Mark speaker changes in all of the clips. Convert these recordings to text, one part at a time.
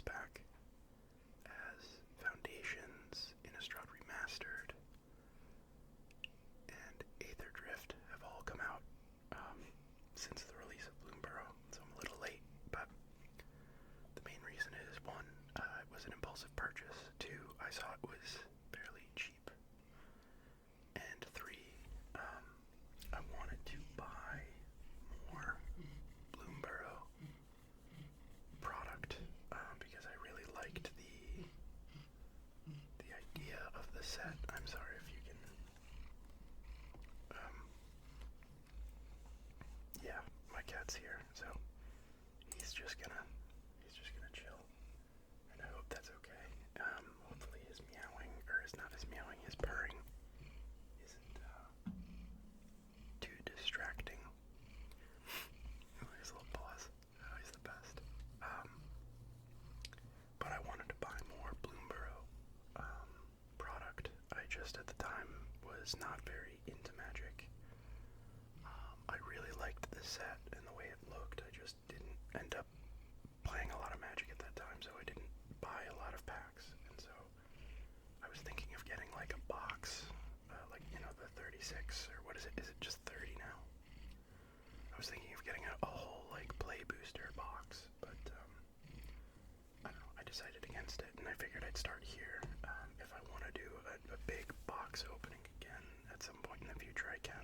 Speaker 1: Prelease pack as Foundations, Innistrad Remastered, and Aether Drift have all come out since the release of Bloomburrow, so I'm a little late, but the main reason is, one, it was an impulsive purchase, two, I saw it was fairly cheap, and three, I wanted to buy more Bloomburrow product because I really liked the idea of the set. I'm sorry if you can. Yeah, my cat's here, so he's just gonna chill, and I hope that's okay. Hopefully his meowing, or is not his meowing, his purring isn't too distracting. His little paws. Oh, he's the best. But I wanted to buy more Bloomburrow product. I just at the time was not very into Magic. I really liked the set and the way it looked. I just didn't end up playing a lot of Magic at that time, so I didn't buy a lot of packs. And so I was thinking of getting like a box, like, the 36, or what is it? Is it just 30 now? I was thinking of getting a whole like play booster box, but I don't know, I decided against it, and I figured I'd start here. If I want to do a big box opening again at some point in the future, I can.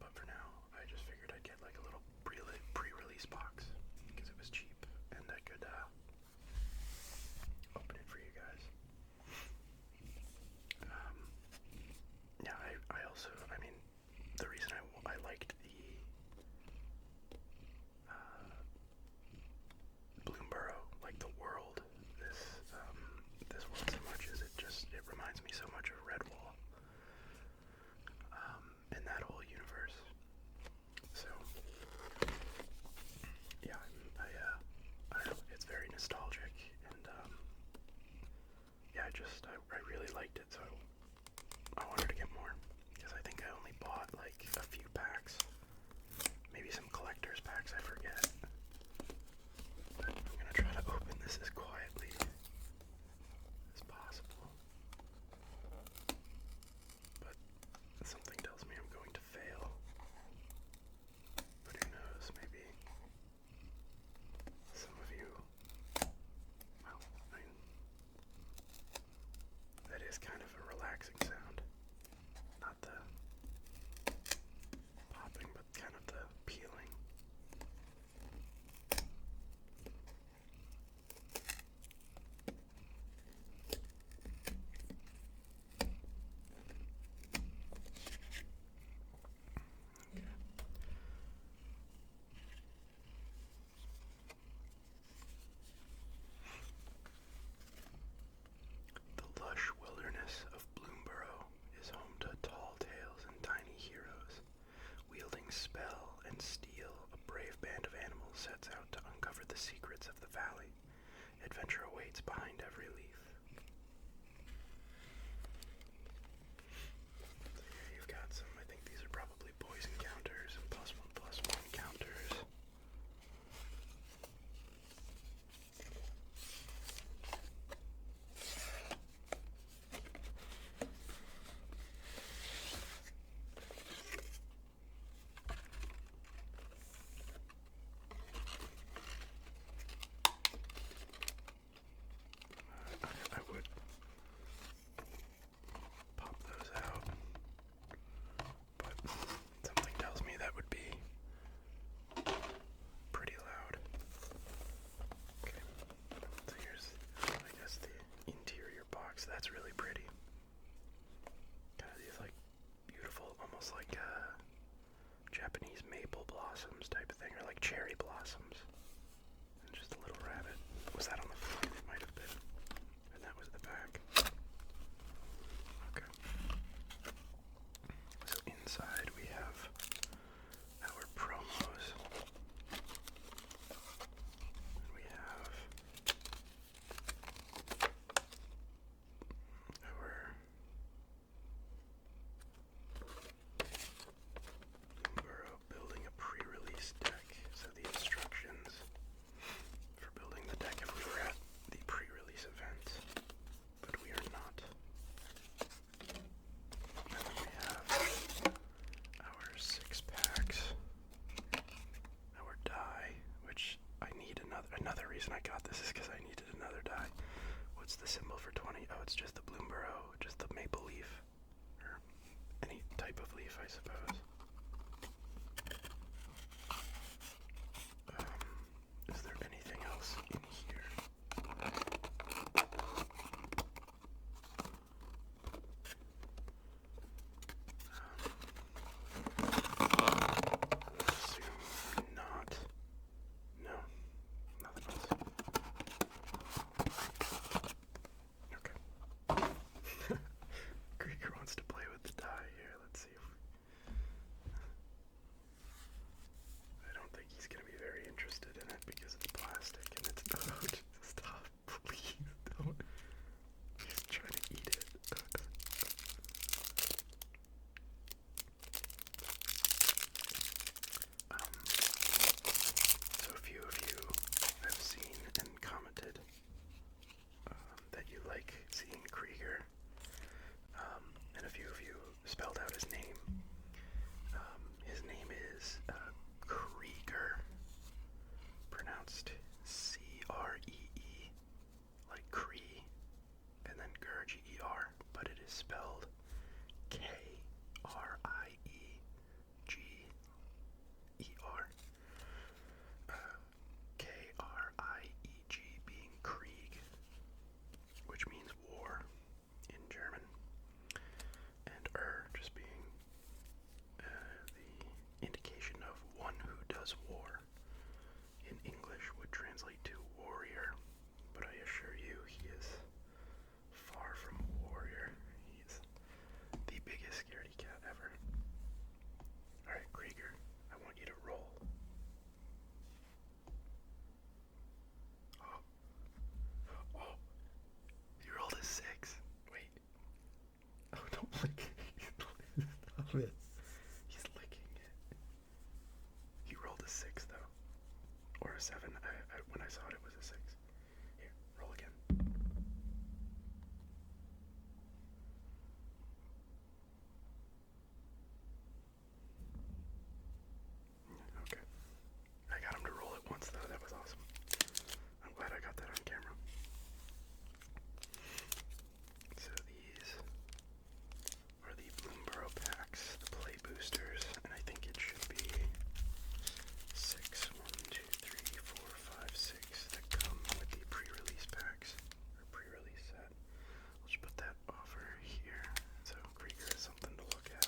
Speaker 1: But for now, I just figured I'd get like a little pre-release box because it was cheap and I could open it for you guys. Yeah, I also, the reason I liked the Bloomburrow, like the world, this world so much is it reminds me so much of Redwall, and that whole universe. So, yeah, I don't know, it's very nostalgic, and yeah, I really liked it, so I wanted to get more, because I think I only bought like a few packs, maybe some collector's packs, I forget. But I'm gonna try to open this as quietly as possible, but something tells me I'm going to fail, but who knows, maybe some of you, well, that is kind of a relaxing sound. Not the popping, but kind of the peeling. Okay. The lush wilderness of Bloomburrow is home to tall tales and tiny heroes. Wielding spell and steel, a brave band of animals sets out to uncover the secrets of the valley. Adventure awaits behind every leaf. So here you've got some, I think these are probably poison counters and +1/+1 counters. another reason I got this is because I needed another die. What's the symbol for 20? Oh, it's just the Bloomburrow, just the maple leaf. Or any type of leaf, I suppose. Is there anything else in here? Assume not. No, nothing else. Okay. Krieger wants to play with the die here. Let's see if I don't think he's gonna be very interested in it because it's plastic and it's stop, please don't. He's trying to eat it. So a few of you have seen and commented that you like seeing Krieger, and a few of you spelled out his name. His name is Krieger, pronounced C-R-E-E, like Cree, and then G-E-R, but it is spelled K-R-I-E-G-E-R. K-R-I-E-G being Krieg, which means war in German, and just being the indication of one who does war. In English would translate to warrior, but I assure you he is far from a warrior. He's the biggest scaredy cat ever. Alright, Krieger, I want you to roll. Oh, you rolled a 6. Wait. Oh, don't lick it. Stop it. He's licking it. He rolled a 6, though. Or a 7. When I saw it, it was a 6. Here, roll again. Okay. I got him to roll it once, though. That was awesome. I'm glad I got that on camera. So these are the Bloomburrow packs, the play boosters, and I think it should be 6, 1, 2, 3, 4, 5, 6 that come with the pre-release packs, or pre-release set. I'll just put that over here, so Krieger has something to look at.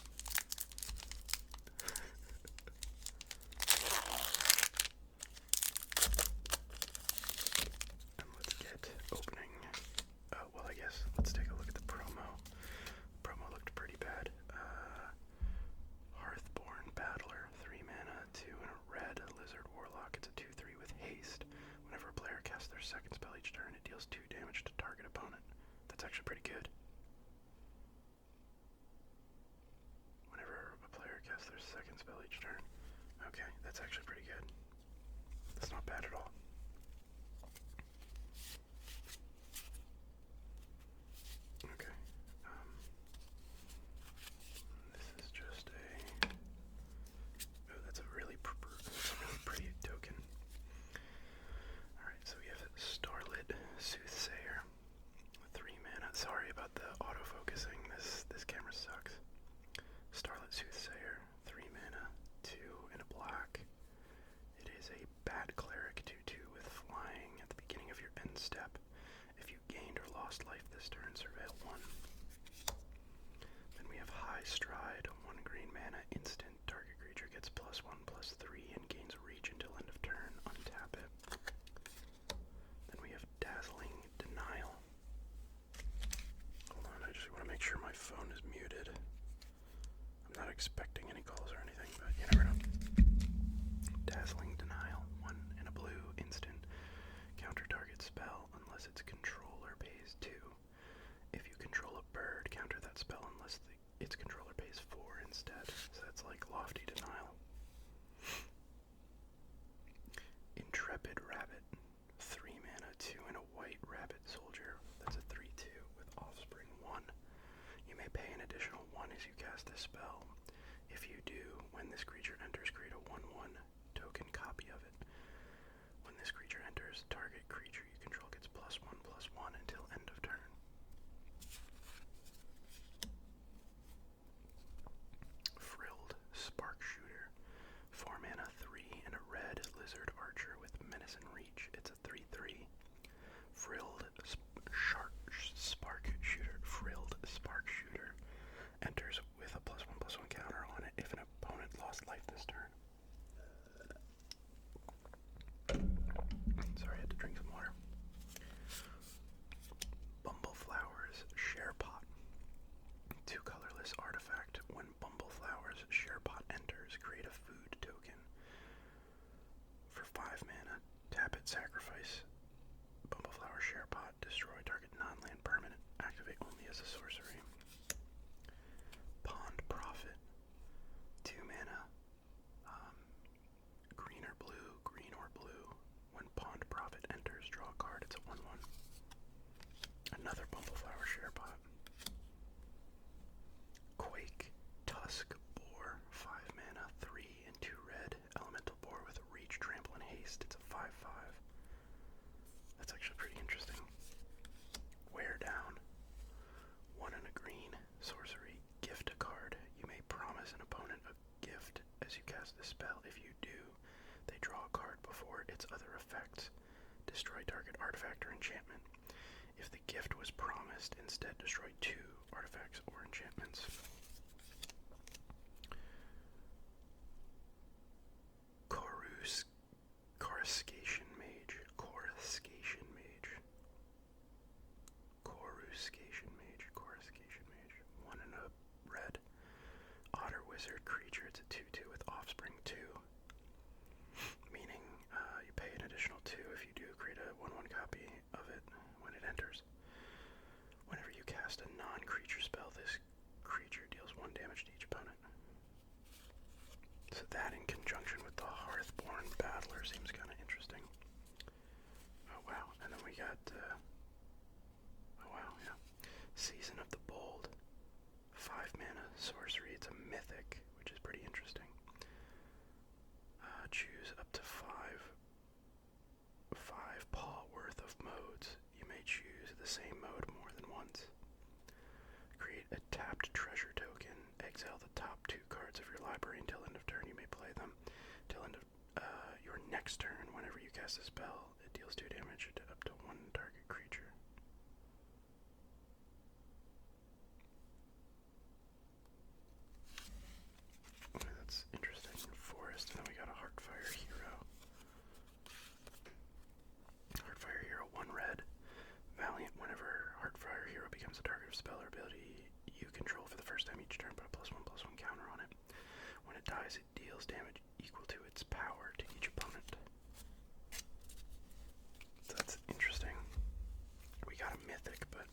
Speaker 1: And let's get opening. Oh, well, I guess let's take a look at the promo. The promo looked pretty bad. Hearthborn Battler, 3 mana, 2 and a red, Lizard Warlock. It's a 2/3 with haste. Whenever a player casts their second spell each turn, it deals 2 damage to target opponent. That's actually pretty good. Whenever a player casts their second spell each turn. Okay, that's actually pretty good. That's not bad at all. Okay. This is just a... Oh, that's a really pretty token. Alright, so we have Starlit Soothsayer. 3 mana. Sorry about the autofocusing. This camera sucks. Starlit Soothsayer. 3 mana. 2 and a black. It is a Bat Cleric 2/2 with flying at the beginning of your end step. If you gained or lost life this turn, surveil 1. Then we have High Stride, 1 green mana, instant. Target creature gets +1/+3 and gains reach until end of turn. Untap it. Then we have Dazzling Denial. Hold on, I just want to make sure my phone is muted. I'm not expecting any calls or anything, but you never know. Dazzling Denial, 1 and a blue, instant. Counter target spell unless its controller pays 2. If you control a bird, counter that spell unless its controller pays 4 instead. So that's like Lofty Denial. Intrepid Rabbit, 3 mana, 2 and a white rabbit soldier. That's a 3/2 with Offspring 1. You may pay an additional 1 as you cast this spell. If you do, when this creature enters, create a 1/1 token copy of it. When this creature enters, other effects. Destroy target artifact or enchantment. If the gift was promised, instead destroy 2 artifacts or enchantments. Coruscation Mage. Coruscation Mage. Coruscation Mage. Coruscation Mage. 1 and a red. Otter Wizard creature. It's a 2/2 with Offspring 2. Meaning you pay an additional 2 if you do create a 1/1 copy of it when it enters. Whenever you cast a non-creature spell, this creature deals 1 damage to each opponent. So that in conjunction with the Hearthborn Battler seems kind of interesting. Oh wow, and then we got, oh wow, yeah. Season of the Bold. 5 mana sorcery, it's a mythic, which is pretty interesting. Choose up to 5 paw worth of modes. You may choose the same mode more than once. Create a tapped treasure token. Exile the top 2 cards of your library until end of turn. You may play them till end of your next turn. Whenever you cast a spell, it deals 2 damage to up to 1 target creature. Okay, that's interesting. Forest, and then we got a Heartfire Hero. Heartfire Hero, 1 red. Valiant, whenever Heartfire Hero becomes a target of spell or ability you control for the first time each turn, put a +1/+1 counter on it. When it dies, it deals damage equal to its power to each opponent. That's interesting. We got a mythic, but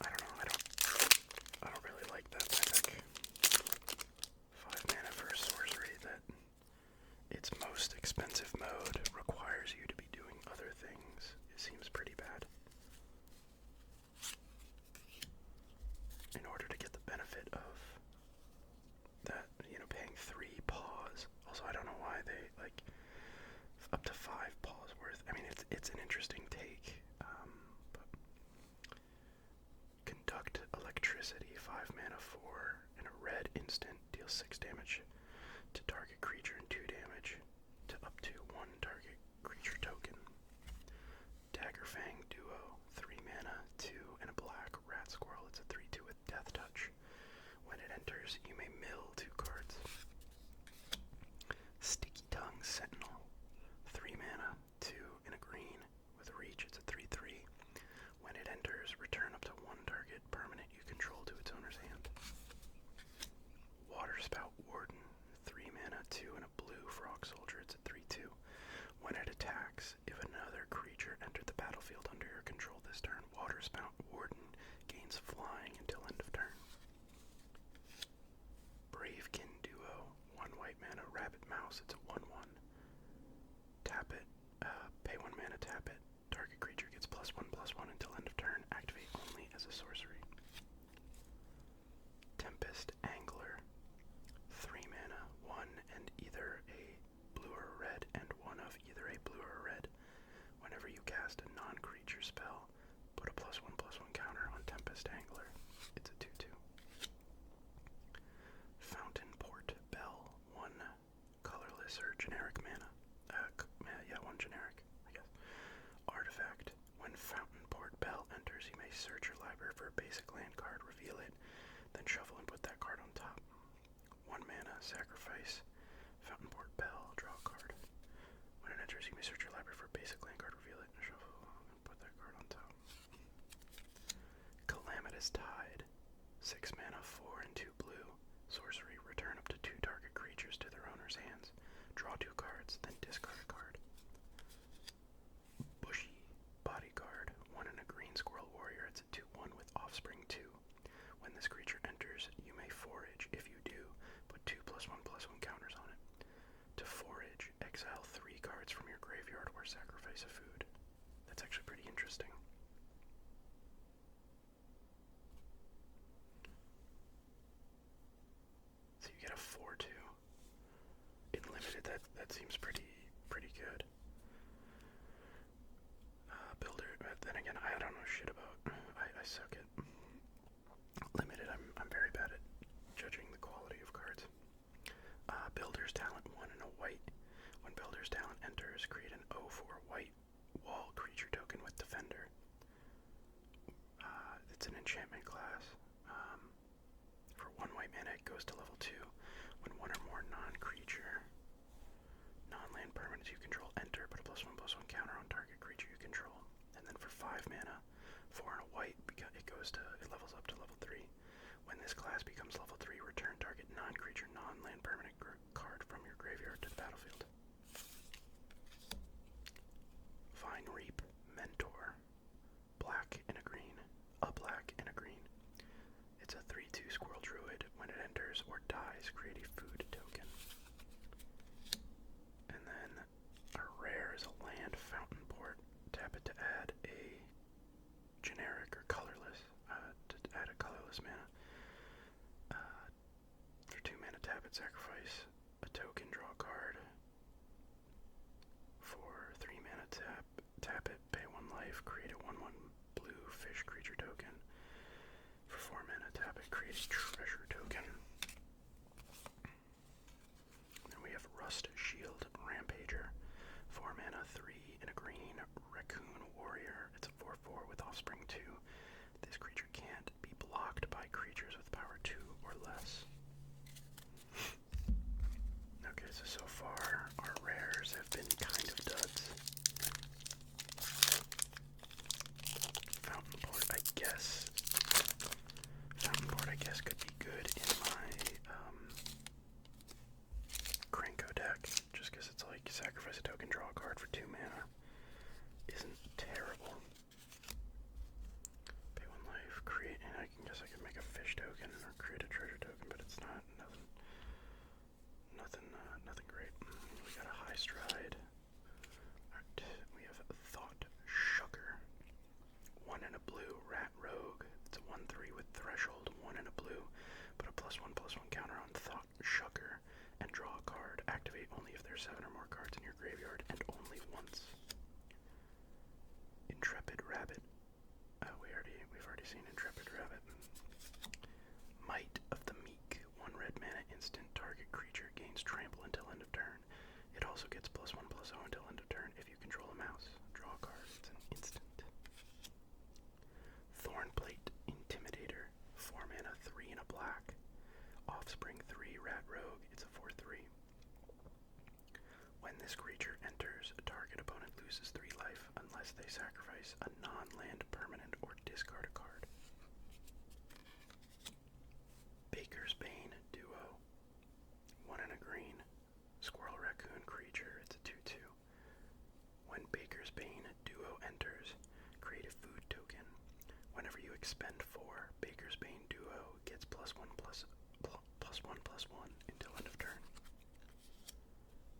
Speaker 1: I don't know, I don't really like that mythic. 5 mana for a sorcery that its most expensive mode requires you to be doing other things. It seems pretty bad. In order to get the benefit of that, paying 3 paws. Also, I don't know why they, up to 5 paws worth. I mean, it's an interesting take, but Conduct Electricity, 5 mana, 4, and a red instant, deals 6 damage to target creature and 2 damage to up to 1 target creature token. Daggerfang Duo, 3 mana, 2, and a black rat squirrel. It's a 3/2 with Death Touch. When it enters, you may mill 2 cards. Sticky Tongue Sentinel, 3 mana, 2, and a green with reach. It's a 3/3. When it enters, return up to 1 target permanent you control to its owner's hand. Waterspout Warden, 3 mana, 2, and a blue frog soldier. It's a 3/2. When it attacks, if another creature entered the battlefield under your control this turn, Waterspout Warden gains flying until end of turn. Bravekin Duo, 1 white mana, rabbit mouse. It's a 1/1. Tap it, pay 1 mana, tap it. Target creature gets +1/+1 until end of turn. Activate only as a sorcery. Tempest Angler, 3 mana, 1 and either a blue or red, and 1 of either a blue or red. Whenever you cast a non-creature spell, put a +1/+1 counter on Tempest Angler. It's a 2/2. Fountain Port Bell, 1 colorless or generic mana. 1 generic, I guess. Artifact. When Fountain Port Bell enters, you may search your library for a basic land card, reveal it, then shuffle and put that card on top. 1 mana, sacrifice Fountain Port Bell, draw a card. When it enters, you may search your library for a basic land card, reveal it, and shuffle and put that card on top. Calamitous Tide, 6 mana, 4 and 2 blue. Sorcery, return up to 2 target creatures to their owner's hands. Draw 2 cards, then discard a card. Bushy Bodyguard, 1 and a green squirrel warrior. It's a 2/1 with Offspring 2. When this creature enters, you may forage. If you do, put 2 +1/+1 counters on it. To forage, exile 3 cards from your graveyard or sacrifice a food. That's actually pretty interesting. So you get a 4/2. In limited, that seems pretty good. Builder, then again, I don't know shit about. I suck at limited. I'm very bad at judging the quality of cards. Builder's Talent, 1 and a white. When Builder's Talent enters, enchantment class. For 1 white mana, it goes to level 2. When one or more non-creature, non-land permanents you control enter, put a +1/+1 counter on target creature you control. And then for 5 mana, 4 and a white, it levels up to level 3. When this class becomes level 3, return target non-creature, non-land permanent card from your graveyard to the battlefield. Vine Reap, Mentor, black and a green, a black and a green. It's a 3/2 squirrel druid. When it enters or dies, create a food token. And then our rare is a land fountain port. Tap it to add a generic or colorless, mana. For 2 mana, tap it, sacrifice a token, draw a card. For 3 mana, tap it, pay 1 life, create a 1/1 blue fish creature token. For 4 mana, tap it, create a treasure token. Then we have Rust Shield Rampager. 4 mana, 3 and a green, Raccoon Warrior. It's a 4/4 with Offspring 2. This creature can't be blocked by creatures with power 2 or less. Okay, so far our rares have been kind of duds. Fountain Port, I guess. Could be good in my Krenko deck, just because it's like sacrifice a token, draw a card for 2 mana. Isn't terrible. Pay 1 life, create, and I could make a fish token or create a treasure token, but it's not nothing great. We got a high stride. Alright, we have a Thought Shucker. 1 and a blue, Rat Rogue. It's a 1/3 with threshold, 1 and a blue. Put a +1/+1 counter on Thought Shucker and draw a card. Activate only if there's 7 or more cards in your graveyard and only once. Intrepid Rabbit. We've already seen Intrepid Rabbit. Might of the Meek. 1 red mana instant. Target creature gains trample until end of turn. It also gets +1/+0 until end of turn if you control a mouse. Draw a card. It's an instant. Thornplate Intimidator. 4 mana, 3 and a black. Offspring 3, Rat Rogue. It's a 4/3. When this creature enters, a target opponent loses 3 life unless they sacrifice a non-land permanent or discard a card. Baker's Bane Duo. 1 and a green. Squirrel Raccoon creature. It's a 2/2. When Baker's Bane Duo enters, create a food token. Whenever you expend 4, Baker's Bane Duo gets +1/+1 until end of turn.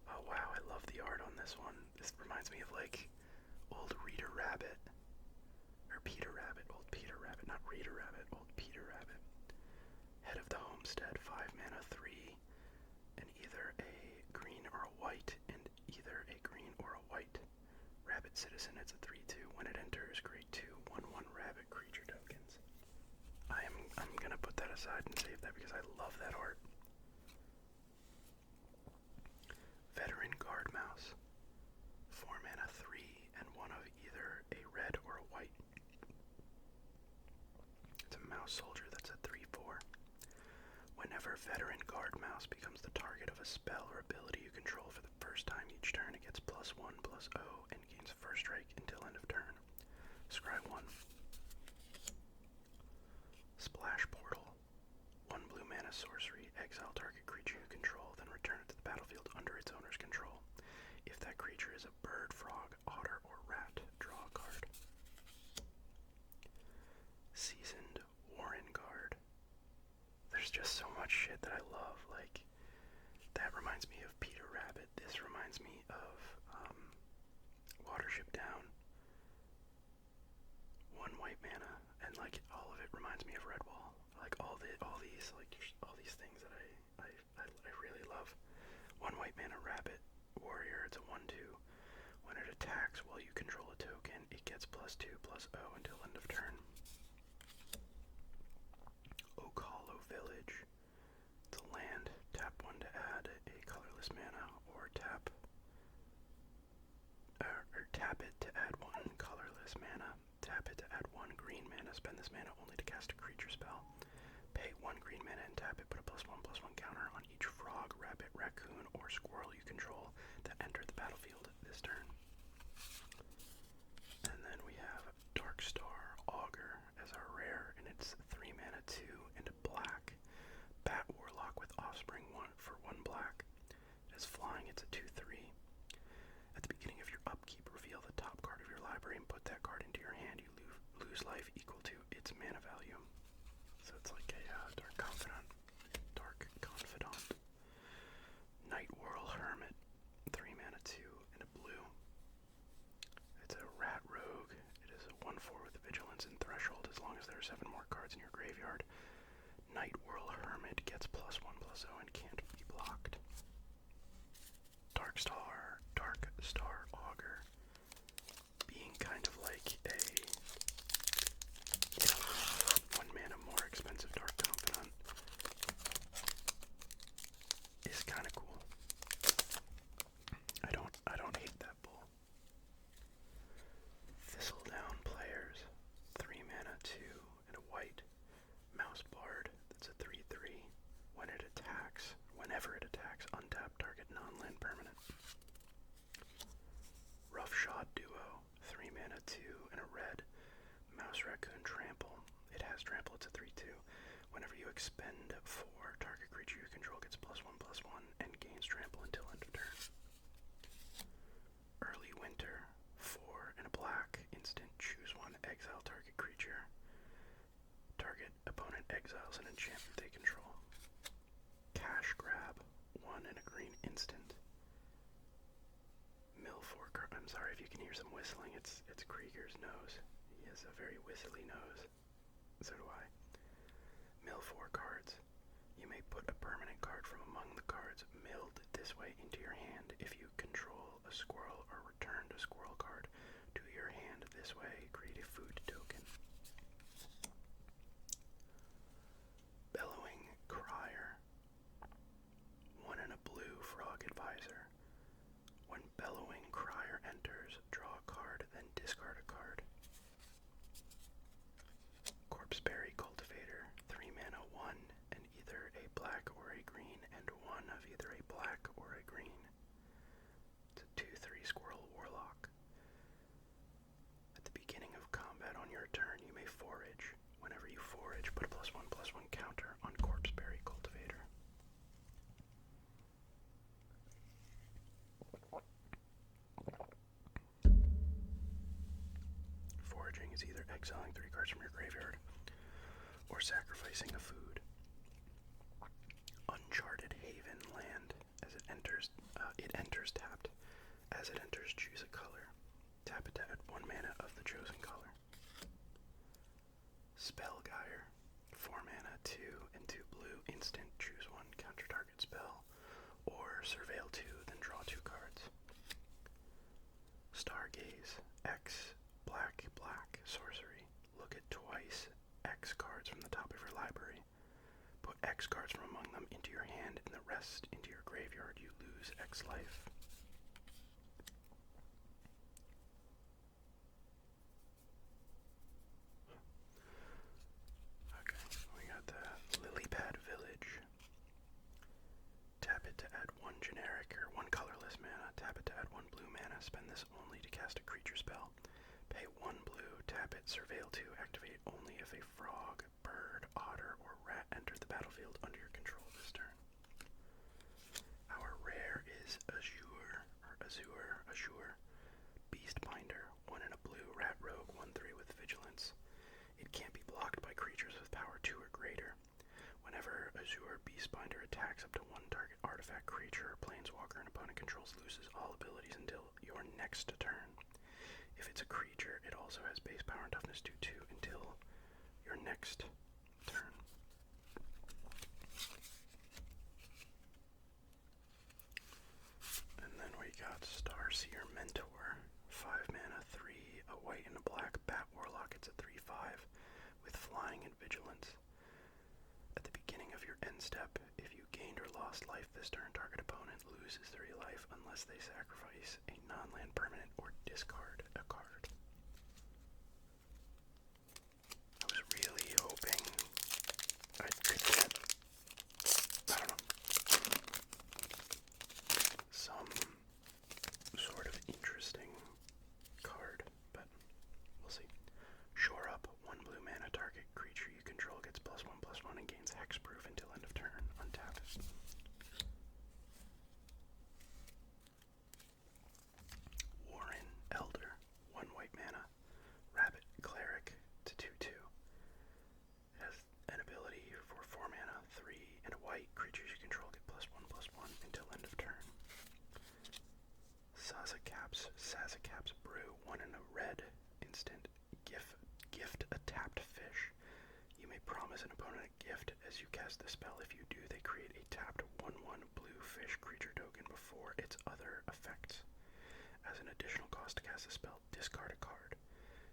Speaker 1: Oh wow, I love the art on this one. This reminds me of like old Rita Rabbit. Or Peter Rabbit. Old Peter Rabbit, not Rita Rabbit, old Peter Rabbit. Head of the Homestead, 5 mana, 3, and either a green or a white, and either a green or a white. Rabbit Citizen, it's a 3/2. When it enters, create 2 1/1 rabbit creature tokens. I'm gonna put that aside and save that because I love that art. Veteran Guard Mouse. 4 mana, 3, and 1 of either a red or a white. It's a mouse soldier that's a 3/4. Whenever Veteran Guard Mouse becomes the target of a spell or ability you control for the first time each turn, it gets +1/+0 and gains first strike until end of turn. Scry 1. Splash Portal. 1 blue mana sorcery. Exile target creature you control, then return it to the battlefield under its owner's control. If that creature is a bird, frog, otter, or rat, draw a card. Seasoned Warren Guard. There's just so much shit that I love. Like, that reminds me of Peter Rabbit. This reminds me of Watership Down. 1 white mana, and like all of it reminds me of Redwall. Like all these things that I really love. 1 white mana rabbit warrior. It's a 1/2. When it attacks while you control a token, it gets +2/+0 until end of turn. Oak Hollow Village. It's a land. Tap 1 to add a colorless mana, or tap it to add 1 colorless mana. Tap it to add 1 green mana. Spend this mana only to cast a creature spell. Pay 1 green mana and tap it. Put a +1/+1 counter on each frog, rabbit, raccoon, or squirrel you control that enter the battlefield this turn. And then we have Darkstar Augur as our rare, and it's 3 mana 2 and a black. Bat Warlock with Offspring 1 for 1 black. It is flying, it's a 2/3. At the beginning of your upkeep, reveal the top card of your library and put that card into your hand. You lose life equal to its mana value. So it's like a Dark Confidant. Dark Confidant. Night Whirl Hermit. 3 mana 2 and a blue. It's a rat rogue. It is a 1/4 with vigilance and threshold as long as there are 7 more cards in your graveyard. Night Whirl Hermit gets +1/+0 and can't be blocked. Darkstar Augur, being kind of like a 1 mana more expensive Dark Confidant, is kind of cool. I don't hate that bull. Thistledown Players, 3 mana 2 and a white. Mouse Bard, that's a 3/3. Whenever it attacks, untap target non-land permanent. Roughshod Duo, 3 mana 2 and a red. Mouse Raccoon Trample. It has Trample, it's a 3/2. Whenever you expend 4, target creature you control gets +1/+1 and gains Trample until end of turn. Early Winter, 4 and a black. Instant, choose 1, exile target creature. Target opponent exiles an enchantment they control. Cash Grab, 1 and a green instant. Milfour, I'm sorry if you can hear some whistling, it's Krieger's nose. He has a very whistly nose. So do I. Mill 4 cards. You may put a permanent card from among the cards milled this way into your hand. If you control a squirrel or returned a squirrel card to your hand this way, create a food token. Bellowing Crier. 1 and a blue Frog Advisor. When Bellowing Crier enters, draw a card, then discard a card. Corpseberry Cultivator, 3 mana 1, and either a black or a green, and 1 of either a black or a green. It's a 2/3 Squirrel Warlock. At the beginning of combat on your turn, you may forage. Whenever you forage, put a +1/+1 counter on Corpseberry Cultivator. Foraging is either exiling 3 cards from your graveyard or sacrificing a food. Uncharted Haven Land. As it enters tapped. As it enters, choose a color. Tap it to add 1 mana of the chosen color. Spellgyre. 4 mana, 2 and 2 blue. Instant, choose 1, counter target spell. Or surveil 2, then draw 2 cards. Stargaze. X. Black, black. Sorcery. Look at twice X cards from the top of your library. Put X cards from among them into your hand and the rest into your graveyard. You lose X life. Okay, we got the Lilypad Village. Tap it to add 1 generic or 1 colorless mana. Tap it to add 1 blue mana. Spend this only to cast a creature spell. Pay 1 blue, tap it, surveil 2, activate only if a frog, bird, otter, or rat enter the battlefield under your control this turn. Our rare is Azure, Beastbinder, 1 and a blue, rat rogue, 1/3 with vigilance. It can't be blocked by creatures with power 2 or greater. Whenever Azure Beastbinder attacks, up to 1 target artifact, creature, or planeswalker an opponent controls loses all abilities until your next turn. If it's a creature, it also has base power and toughness 2/2 until your next turn. And then we got Starseer Mentor, 5 mana, 3, a white and a black Bat Warlock. It's a 3/5 with flying and vigilance. At the beginning of your end step, if you gained or lost life this turn, target opponent loses 3 life unless they sacrifice a non-land permanent or discard a card. instant. Gift a tapped fish. You may promise an opponent a gift as you cast the spell. If you do, they create a tapped 1/1 blue fish creature token before its other effects. As an additional cost to cast the spell, discard a card.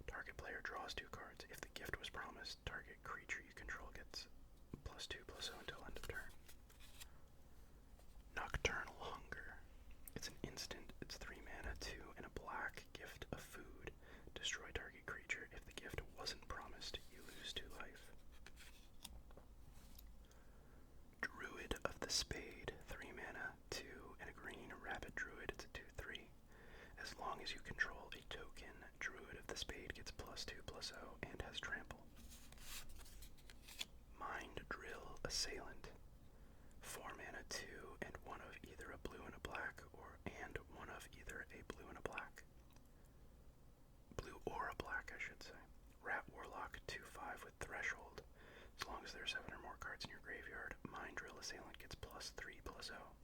Speaker 1: Target player draws 2 cards. If the gift was promised, target creature you control gets +2/+0 until end of turn. Nocturnal Hunger. It's an instant. It's 3 mana, 2 and a black. Gift of food. Destroy target creature. If the gift wasn't promised, you lose 2 life. Druid of the Spade. 3 mana, 2 and a green. Rabbit Druid. It's a 2/3. As long as you control a token, Druid of the Spade gets +2/+0 and has trample. Mind Drill Assailant. 4 mana, 2 and 1 of either a blue and a black, and 1 of either a blue and a black. Blue or a black, I should say. Rat Warlock, 2/5 with Threshold. As long as there are 7 or more cards in your graveyard, Mind Drill Assailant gets +3/+0.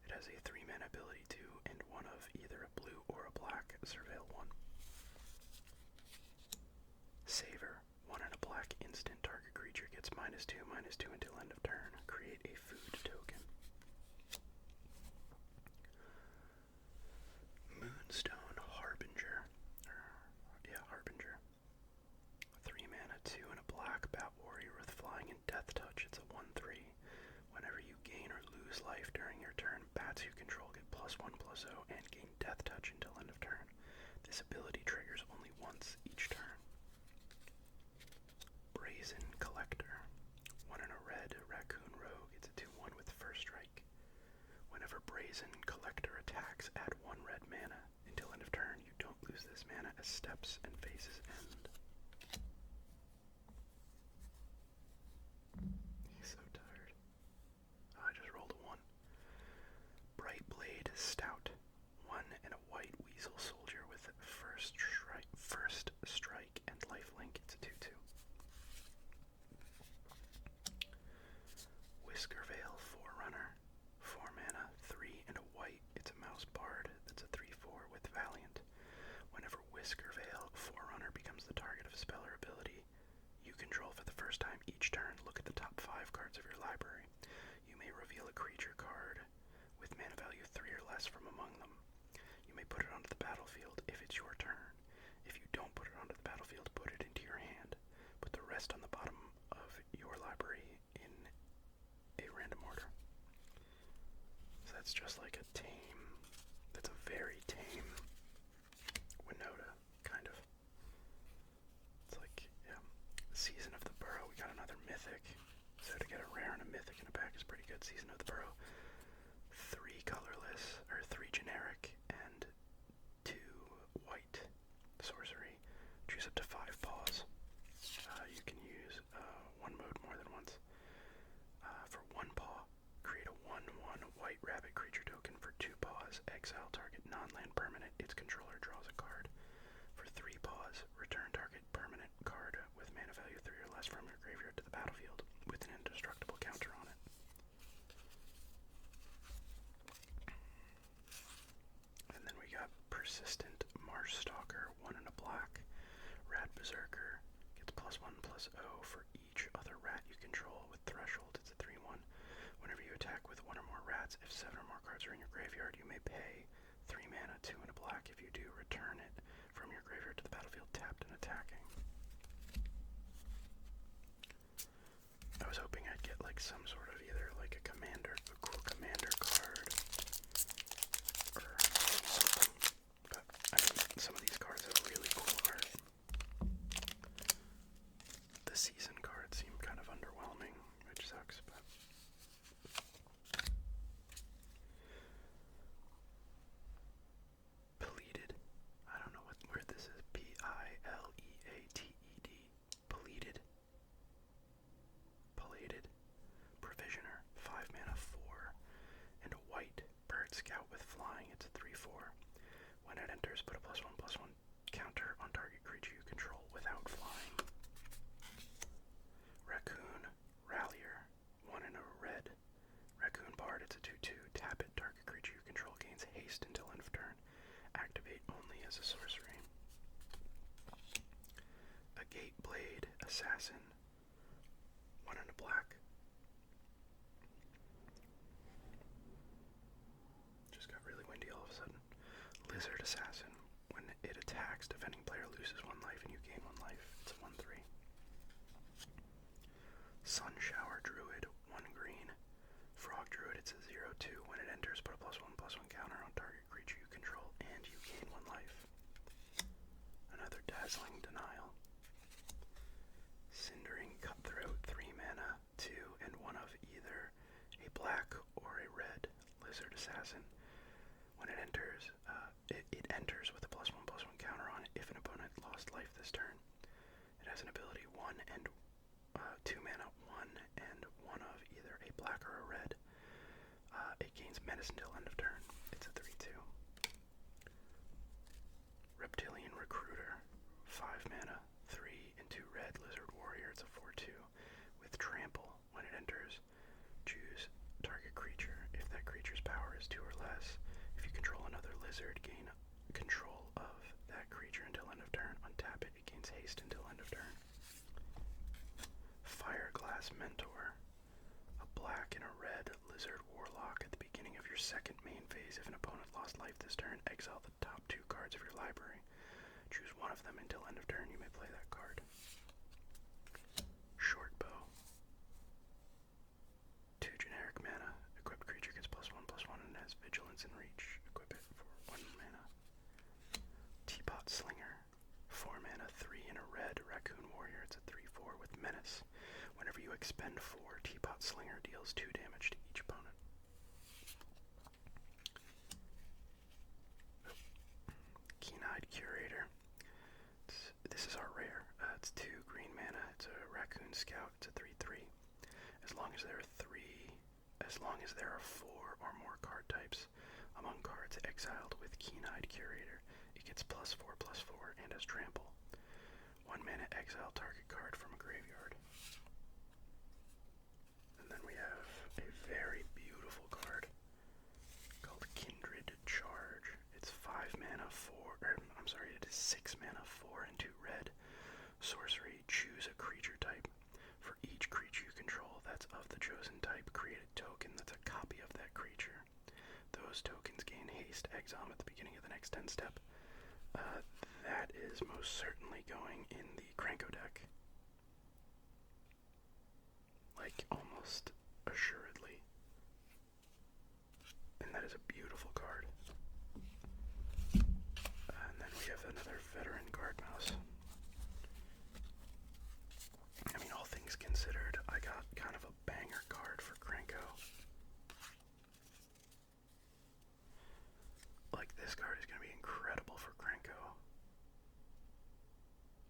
Speaker 1: It has a 3 mana ability 2 and 1 of either a blue or a black. Surveil 1. Saver. 1 and a black instant. Target creature gets -2/-2 until end of turn. Create a food token. Moonstone Harbinger. Harbinger. 3 mana, 2 and a black. Bat Warrior with Flying and Death Touch. It's a 1/3. Whenever you gain or lose life during your turn, bats you control get +1/+0 and gain Death Touch until end of turn. This ability triggers only once each turn. Brazen Collector. 1 and a red. Raccoon Rogue. It's a 2/1 with First Strike. Whenever Brazen Collector attacks, add 1 red mana. Until end of turn, you don't lose this mana as steps and phases end. He's so tired. I just rolled a 1. Bright Blade Stout. 1 and a white Weasel Soldier with First Strike and Lifelink. It's a 2/2. Whiskervale Forerunner. 4 mana, 3 and a white. It's a Mouse Bard. That's a 3/4 with Valiant. Whenever Whiskervale Forerunner becomes the target of a spell or ability you control for the first time each turn, look at the top 5 cards of your library. You may reveal a creature card with mana value 3 or less from among them. You may put it onto the battlefield if it's your turn. If you don't put it onto the battlefield, put it into your hand. Put the rest on the bottom of your library in a random order. So that's just like a tame, that's a very tame Winota, kind of. It's like, yeah. Season of the Burrow, we got another mythic. So to get a rare and a mythic in a pack is pretty good. Season of the Burrow. 3 colorless, or 3 generic, and 2 white. Sorcery. Choose up to 5 paws. You can use one mode more than once. For 1 paw, create a 1/1 white rabbit creature token. For 2 paws, exile target non-land permanent. Its controller draws a card. For 3 paws, return target permanent card with mana value 3 or less from your graveyard to the battlefield with an indestructible counter on it. And then we got Persistent Marshstalker. 1 and a black. Rat Berserker gets +1/+0 for each other rat you control with Threshold. It's a 3/1. Whenever you attack with 1 or more rats, if 7 or more cards are in your graveyard, you may pay 3 mana, 2 and a black. If you do, return it from your graveyard to the battlefield tapped and attacking. I was hoping I'd get like some sort of either like a cool commander card, or something. But I mean, some of these cards have really cool art. The season cards seem kind of underwhelming, which sucks, but Pleated. I don't know where this is. Pileated. Pleated. Provision Assassin. 1 and a black. Just got really windy all of a sudden. Lizard Assassin. When it attacks, defending player loses 1 life and you gain 1 life. It's a 1/3. Sun Shower Druid. 1 green. Frog Druid. It's a 0/2. When it enters, put a +1/+1 counter on target creature you control and you gain 1 life. Another Dazzling Denial. Cindering Cutthroat. 3 mana. 2 and 1 of either a black or a red Lizard Assassin. When it enters, it enters with a +1/+1 counter on it if an opponent lost life this turn. It has an ability 1 and 2 mana, 1 and 1 of either a black or a red. It gains menace until end of turn. It's a 3/2. Reptilian Recruiter. 5 mana, 3 and 2 red Lizard Warrior. It's a 4/2 with Trample. When it enters, choose target creature. If that creature's power is 2 or less, if you control another lizard, gain control of that creature until end of turn. Untap it, it gains haste until end of turn. Fireglass Mentor. A black and a red Lizard Warlock. At the beginning of your second main phase, if an opponent lost life this turn, exile the top 2 cards of your library. Choose 1 of them until end of turn. You may play that card. Shortbow. 2 generic mana. Equipped creature gets +1/+1 and has vigilance and reach. Equip it for 1 mana. Teapot Slinger. 4 mana, 3 and a red Raccoon Warrior. It's a 3/4 with menace. Whenever you expend 4, Teapot Slinger deals 2 damage to each opponent. Keen-Eyed Curator. This is our rare. It's 2 green mana. It's a Raccoon Scout. It's a 3/3. As long as there are 4 or more card types among cards exiled with Keen-Eyed Curator, it gets +4/+4 and has Trample. 1 mana, exile target card from a graveyard. And then we have a very beautiful card called Kindred Charge. It's 5 mana, it is 6 mana, 4 and 2 red. Sorcery, choose a creature type. For each creature you control that's of the chosen type, create a token that's a copy of that creature. Those tokens gain haste, exile them at the beginning of the next 10 step. That is most certainly going in the Krenko deck. Like, almost assuredly. And that is a beautiful card. And then we have another Veteran Guard Mouse. I mean, all things considered, I got kind of a banger card for Krenko. Like, this card is going to be incredible for Krenko.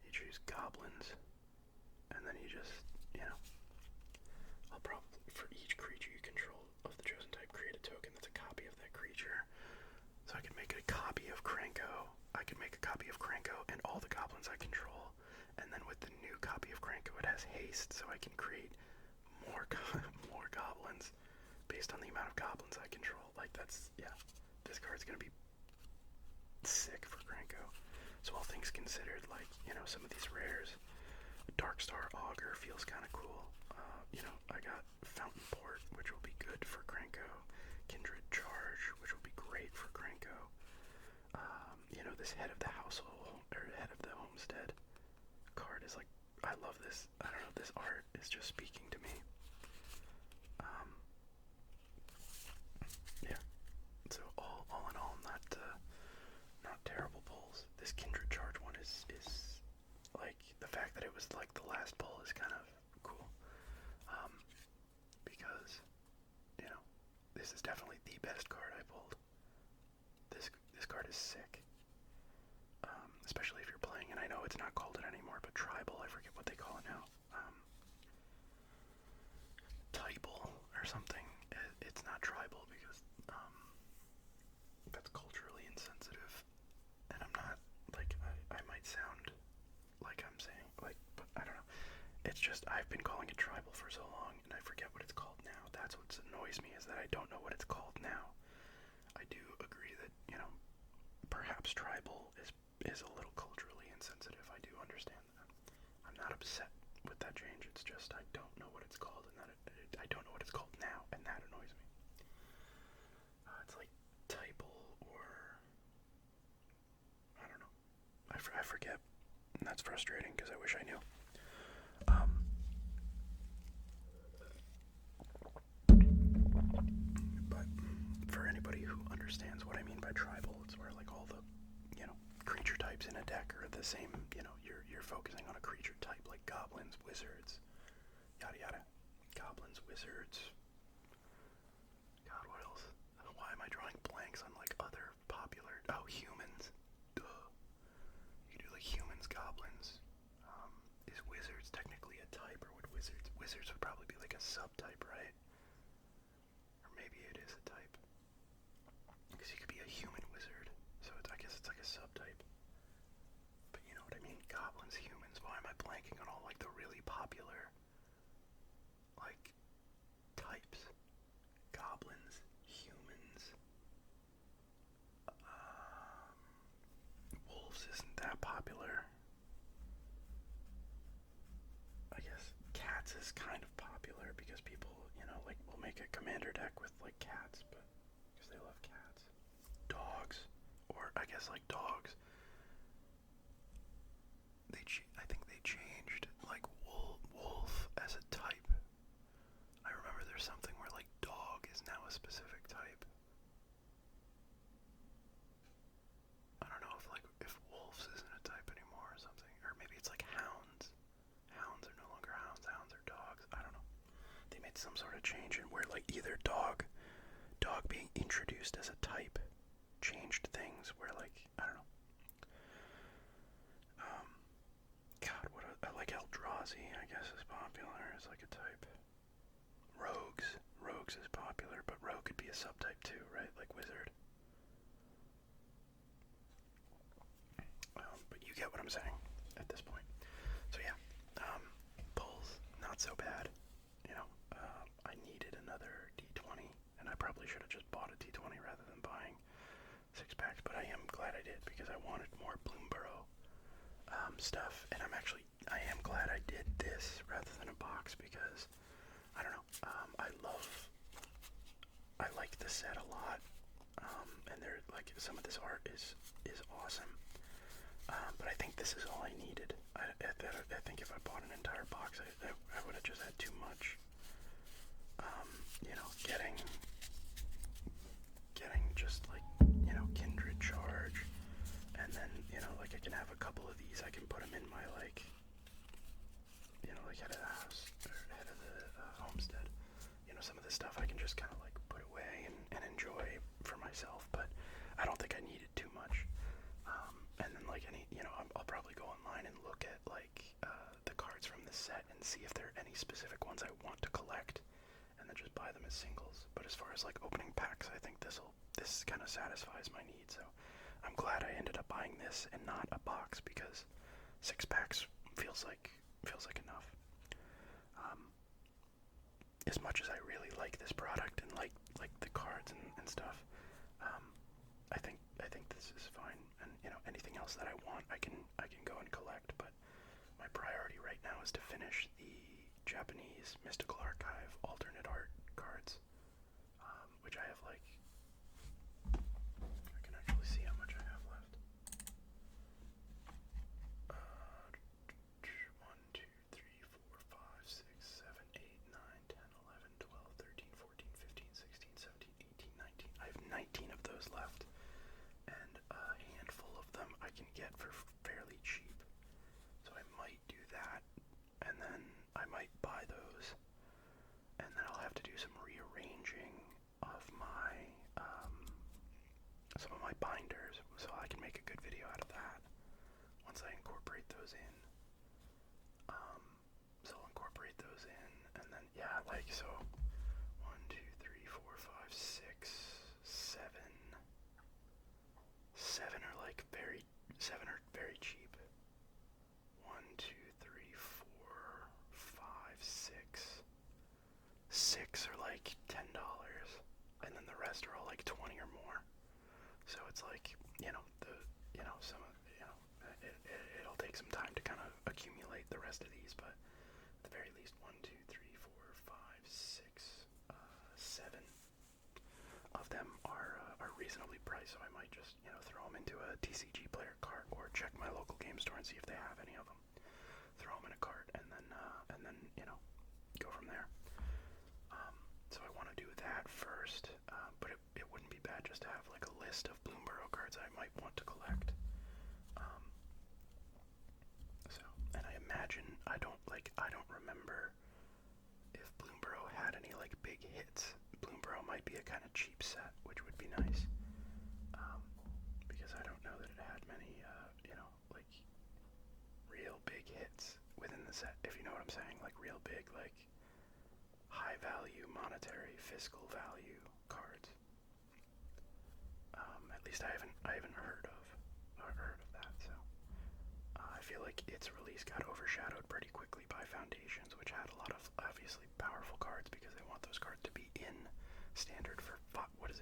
Speaker 1: You choose Goblins, and then you just, I'll probably, for each creature you control of the chosen type, create a token that's a copy of that creature. So I can make a copy of Krenko. I can make a copy of Krenko and all the goblins I control. And then with the new copy of Krenko, it has haste, so I can create more goblins based on the amount of goblins I control. Like, this card's gonna be sick for Krenko. So all things considered, like, some of these rares, Darkstar Augur feels kind of cool. I got Fountain Port, which will be good for Krenko. Kindred Charge, which will be great for Krenko. This Head of the Household, or Head of the Homestead card is like, I love this. I don't know, this art is just speaking to me. So all in all, not terrible pulls. This Kindred Charge one is like, the fact that it was like the last pull is kind of cool. Because, this is definitely the best card I pulled. This card is sick. Especially if you're playing, and I know it's not called it anymore, but Tribal, I forget what they call it now. Typal or something. It's not Tribal because that's culturally insensitive. And I'm not, like, I might sound like I'm saying, like, but I don't know. It's just, I've been calling it Tribal for so long, and I forget what it's called now. That's what annoys me, is that I don't know what it's called now. I do agree that, perhaps Tribal is a little culturally insensitive. I do understand that. I'm not upset that change. It's just I don't know what it's called, and I don't know what it's called now, and that annoys me. It's like typal, or I don't know. I forget, and that's frustrating because I wish I knew. But for anybody who understands what I mean by tribal, it's where like all the, creature types in a deck are the same. You're focusing on a creature type, like goblins, wizards, yada yada. Goblins, wizards. God, what else? Why am I drawing blanks on like other popular? Oh, humans. Duh. You could do like humans, goblins. Is wizards technically a type, or would wizards would probably be like a subtype, right? Or maybe it is a type. Because you could be a human wizard, so I guess it's like a subtype. But you know what I mean? Goblins, humans. Why am I blanking on all like the really popular like types? Goblins, humans. Wolves isn't that popular. I guess cats is kind of popular because people, like will make a commander deck with like cats, but because they love cats. Dogs, or I guess like dogs. I think they changed like wolf as a type. I remember there's something where like dog is now a specific type. I don't know if wolves isn't a type anymore or something, or maybe it's like hounds. Hounds are no longer hounds. Hounds are dogs. I don't know. They made some sort of change in where like either dog being introduced as a type changed things where like I don't know. God, I like Eldrazi, I guess is popular as like a type. Rogues is popular, but rogue could be a subtype too, right? Like wizard. But you get what I'm saying at this point. So yeah, pulls not so bad. I needed another D20, and I probably should have just bought a D20 rather than buying 6 packs. But I am glad I did because I wanted more Bloomburrow stuff, and I am glad I did this rather than a box because I don't know. I like the set a lot, and they're like some of this art is awesome. But I think this is all I needed. I think if I bought an entire box, I would have just had too much. Getting just like Kindred Charge, and then like I can have a couple of these. I can put them in my like head of the house or head of the homestead. Some of this stuff I can just kind of like put away and enjoy for myself. But I don't think I needed too much. And then like I'll probably go online and look at like the cards from the set and see if there are any specific ones I want to collect, and then just buy them as singles. But as far as like opening packs, I think this kind of satisfies my needs. So I'm glad I ended up buying this and not a box because 6 packs feels like enough. As much as I really like this product and like the cards and stuff, I think this is fine. And anything else that I want, I can go and collect. But my priority right now is to finish the Japanese Mystical Archive alternate art cards, which I have like. I can actually see how much I have left. 1, 2, 3, 4, 5, 6, 7, 8, 9, 10, 11, 12, 13, 14, 15, 16, 17, 18, 19. I have 19 of those left, and a handful of them I can get for fairly cheap. So I might do that, and then I might buy those, and then I'll have to do some rearranging of my some of my binders, so I can make a good video out of that once I incorporate those in. So I'll incorporate those in, and then yeah, like so. 1, 2, 3, 4, 5, 6, 7. 7 are like very cheap. 1, 2, 3, 4, 5, 6. 6 are like $10, and then the rest are all like 20 or more. So it's like it'll take some time to kind of accumulate the rest of these, but reasonably priced, so I might just, you know, throw them into a TCG player cart or check my local game store and see if they have any of them. Throw them in a cart and then you know, go from there. So I want to do that first, but it wouldn't be bad just to have like a list of Bloomburrow cards I might want to collect. And I imagine, I don't remember if Bloomburrow had any like big hits. Bloomburrow might be a kind of cheap set, which would be nice, because I don't know that it had many, you know, like real big hits within the set, if you know what I'm saying, like real big, like high value, monetary, fiscal value cards. At least I haven't heard of that. So I feel like its release got overshadowed pretty quickly by Foundations, which had a lot of obviously powerful cards because they want those cards to be in standard for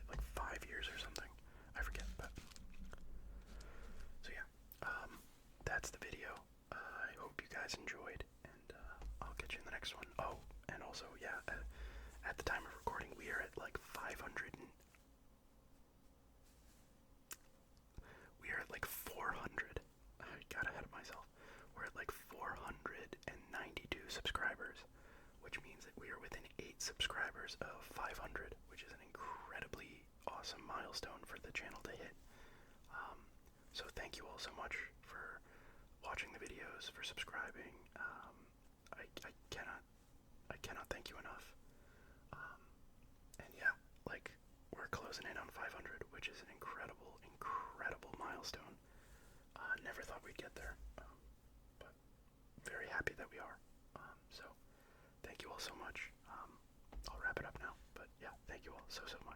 Speaker 1: like 5 years or something. I forget, but so yeah, that's the video. I hope you guys enjoyed, and I'll catch you in the next one. Oh, and also, yeah, at the time of recording, we are at like 400. I got ahead of myself. We're at like 492 subscribers, which means that we are within 8 subscribers of 500, which is an incredibly awesome milestone for the channel to hit. So thank you all so much for watching the videos, for subscribing. I cannot thank you enough. And yeah, like, we're closing in on 500, which is an incredible milestone. Never thought we'd get there, but very happy that we are. So thank you all so much. I'll wrap it up now, but yeah, thank you all so much.